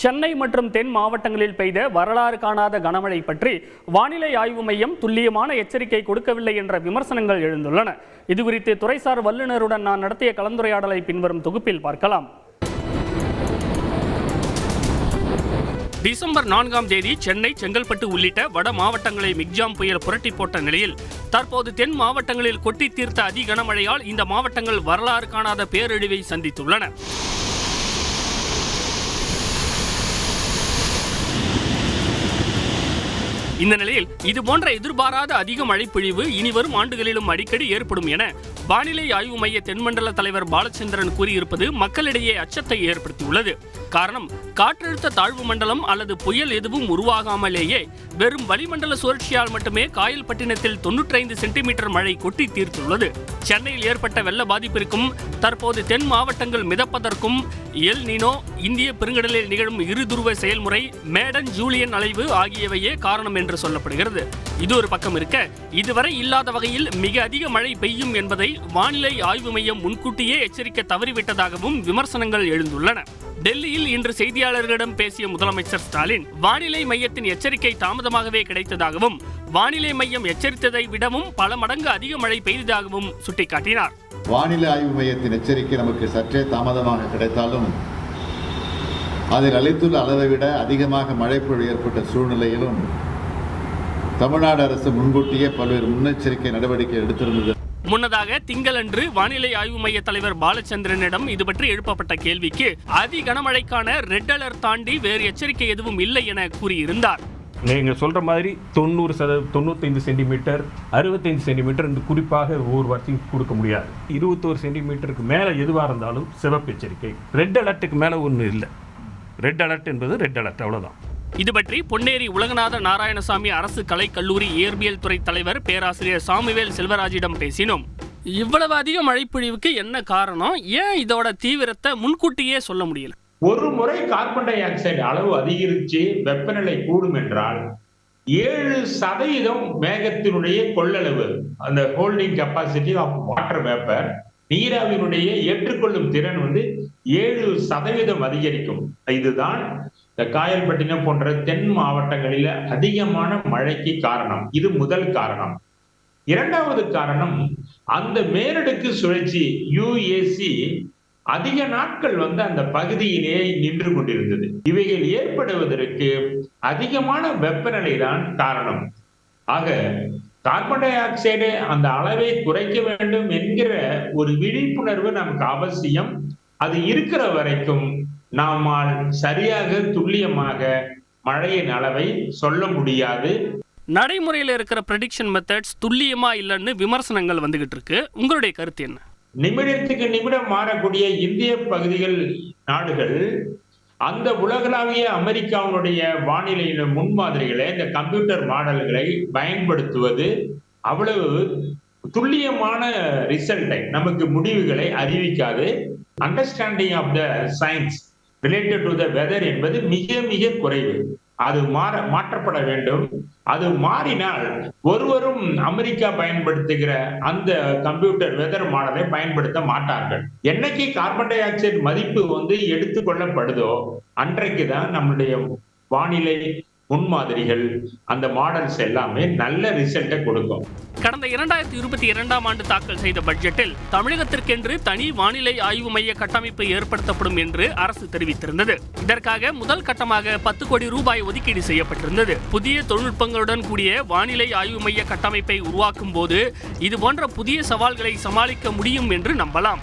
சென்னை மற்றும் தென் மாவட்டங்களில் பெய்த வரலாறு காணாத கனமழை பற்றி வானிலை ஆய்வு மையம் துல்லியமான எச்சரிக்கை கொடுக்கவில்லை என்ற விமர்சனங்கள் எழுந்துள்ளன. இதுகுறித்து துறைசார் வல்லுநருடன் நான் நடத்திய கலந்துரையாடலை பின்வரும் தொகுப்பில் பார்க்கலாம். டிசம்பர் 4ஆம் தேதி சென்னை, செங்கல்பட்டு உள்ளிட்ட வட மாவட்டங்களை மிக்ஜாம் புயல் புரட்டி போட்ட நிலையில் தற்போது தென் மாவட்டங்களில் கொட்டி தீர்த்த அதி கனமழையால் இந்த மாவட்டங்கள் வரலாறு காணாத பேரழிவை சந்தித்துள்ளன. இந்த நிலையில் இதுபோன்ற எதிர்பாராத அதிக மழைப்பொழிவு இனிவரும் ஆண்டுகளிலும் அடிக்கடி ஏற்படும் என வானிலை ஆய்வு மைய தென்மண்டல தலைவர் பாலச்சந்திரன் கூறியிருப்பது மக்களிடையே அச்சத்தை ஏற்படுத்தியுள்ளது. காரணம், காற்றழுத்த தாழ்வு மண்டலம் அல்லது புயல் எதுவும் உருவாகாமலேயே வெறும் வளிமண்டல சுழற்சியால் மட்டுமே காயல்பட்டினத்தில் 95 சென்டிமீட்டர் மழை கொட்டி தீர்த்துள்ளது. சென்னையில் ஏற்பட்ட வெள்ள பாதிப்பிற்கும் தற்போது தென் மாவட்டங்கள் மிதப்பதற்கும் எல் நினோ, இந்திய பெருங்கடலில் நிகழும் இருதுருவ செயல்முறை, மேடன் ஜூலியன் அலைவு ஆகியவையே காரணம் என்று சொல்லப்படுகிறது. இது ஒரு பக்கம் இருக்க, இதுவரை இல்லாத வகையில் மிக அதிக மழை பெய்யும் என்பதை வானிலை ஆய்வு மையம் முன்கூட்டியே எச்சரிக்க தவறிவிட்டதாகவும் விமர்சனங்கள் எழுந்துள்ளன. டெல்லியில் இன்று செய்தியாளர்களிடம் பேசிய முதலமைச்சர் ஸ்டாலின், வானிலை மையத்தின் எச்சரிக்கை தாமதமாகவே கிடைத்ததாகவும் வானிலை மையம் எச்சரித்ததை விடவும் பல மடங்கு அதிக மழை பெய்ததாகவும் சுட்டிக்காட்டினார். வானிலை ஆய்வு மையத்தின் எச்சரிக்கை நமக்கு சற்றே தாமதமாக கிடைத்தாலும் அதில் அளித்துள்ள அளவை விட அதிகமாக மழைப்பொழிவு ஏற்பட்ட சூழ்நிலையிலும் தமிழ்நாடு அரசு முன்கூட்டியே பல்வேறு முன்னெச்சரிக்கை நடவடிக்கை எடுத்திருந்தது. முன்னதாக திங்களன்று வானிலை ஆய்வு மைய தலைவர் பாலச்சந்திரனிடம் இது பற்றி எழுப்பப்பட்ட கேள்விக்கு அதி கனமழைக்கான ரெட் அலர்ட் தாண்டி வேறு எச்சரிக்கை எதுவும் இல்லை என கூறியிருந்தார். நீங்கள் சொல்கிற மாதிரி 95 சென்டிமீட்டர் 65 சென்டிமீட்டர் என்று குறிப்பாக ஒவ்வொரு வருஷம் கொடுக்க முடியாது. 21 சென்டிமீட்டருக்கு மேலே எதுவாக இருந்தாலும் சிவப்பு எச்சரிக்கை. ரெட் அலர்ட்டுக்கு மேலே ஒன்றும் இல்லை. ரெட் அலர்ட் என்பது ரெட் அலர்ட், அவ்வளோதான். இது பற்றி பொன்னேரி உலகநாத நாராயணசாமி அரசு கலைக்கல்லூரி இயற்பியல் துறை தலைவர் பேராசிரியர் சாமுவேல் செல்வராஜிடம் பேசினோம். இவ்வளவு அதிக மழைப்பொழிவுக்கு என்ன காரணம்? ஏன் இதோட தீவிரத்தை முன்கூட்டியே சொல்ல முடியல? ஒரு முறை கார்பன் டை ஆக்சைடு அளவு அதிகரித்து வெப்பநிலை கூடும் என்றால் 7% மேகத்தினுடைய கொள்ளளவு, அந்த holding capacity of water vapour, நீராவினுடைய ஏற்றுக்கொள்ளும் திறன் 7% அதிகரிக்கும். இதுதான் இந்த காயல்பட்டினம் போன்ற தென் மாவட்டங்களில் அதிகமான மழைக்கு காரணம். இது முதல் காரணம். இரண்டாவது காரணம், அந்த மேலடுக்கு சுழற்சி யுஏசி அதிக நாட்கள் அந்த பகுதியிலே நின்று கொண்டிருந்தது. இவைகள் ஏற்படுவதற்கு அதிகமான வெப்பநிலை தான் காரணம். ஆக கார்பன் டை ஆக்சைடு அந்த அளவை குறைக்க வேண்டும் என்கிற ஒரு விழிப்புணர்வு நமக்கு அவசியம். அது இருக்கிற வரைக்கும் நாமால் சரியாக துல்லியமாக மழையின் அளவை சொல்ல முடியாது. நடைமுறையில் இருக்கிற ப்ரெடிக்ஷன் மெத்தட்ஸ் துல்லியமா இல்லைன்னு விமர்சனங்கள் வந்துகிட்டு இருக்கு. உங்களுடைய கருத்து என்ன? நிமிடத்துக்கு நிமிடம் மாறக்கூடிய இந்திய பகுதிகள் நாடுகள் அந்த உலகளாவிய அமெரிக்காவுடைய வானிலையில முன்மாதிரிகளை, இந்த கம்ப்யூட்டர் மாடல்களை பயன்படுத்துவது அவ்வளவு துல்லியமான ரிசல்ட்டை, நமக்கு முடிவுகளை அறிவிக்காது. Understanding of the science related to the weather என்பது மிக மிக குறைவு. அது மாற்றப்பட வேண்டும். அது மாறினால் ஒருவரும் அமெரிக்கா பயன்படுத்துகிற அந்த கம்ப்யூட்டர் வெதர் மாடலை பயன்படுத்த மாட்டார்கள். என்னைக்கு கார்பன் டை ஆக்சைடு மதிப்பு எடுத்துக்கொள்ளப்படுதோ அன்றைக்கு தான் நம்மளுடைய வானிலை முன்மாதிரிகள், அந்த மாடல்ஸ் எல்லாமே நல்ல ரிசல்ட்டை கொடுக்கும். கடந்த 2022ஆம் ஆண்டு தாக்கல் செய்த பட்ஜெட்டில் தமிழகத்திற்கென்று தனி வானிலை ஆய்வு மைய கட்டமைப்பு ஏற்படுத்தப்படும் என்று அரசு தெரிவித்திருந்தது. இதற்காக முதல் கட்டமாக 10 கோடி ரூபாய் ஒதுக்கீடு செய்யப்பட்டிருந்தது. புதிய தொழில்நுட்பங்களுடன் கூடிய வானிலை ஆய்வு மைய கட்டமைப்பை உருவாக்கும் போது இதுபோன்ற புதிய சவால்களை சமாளிக்க முடியும் என்று நம்பலாம்.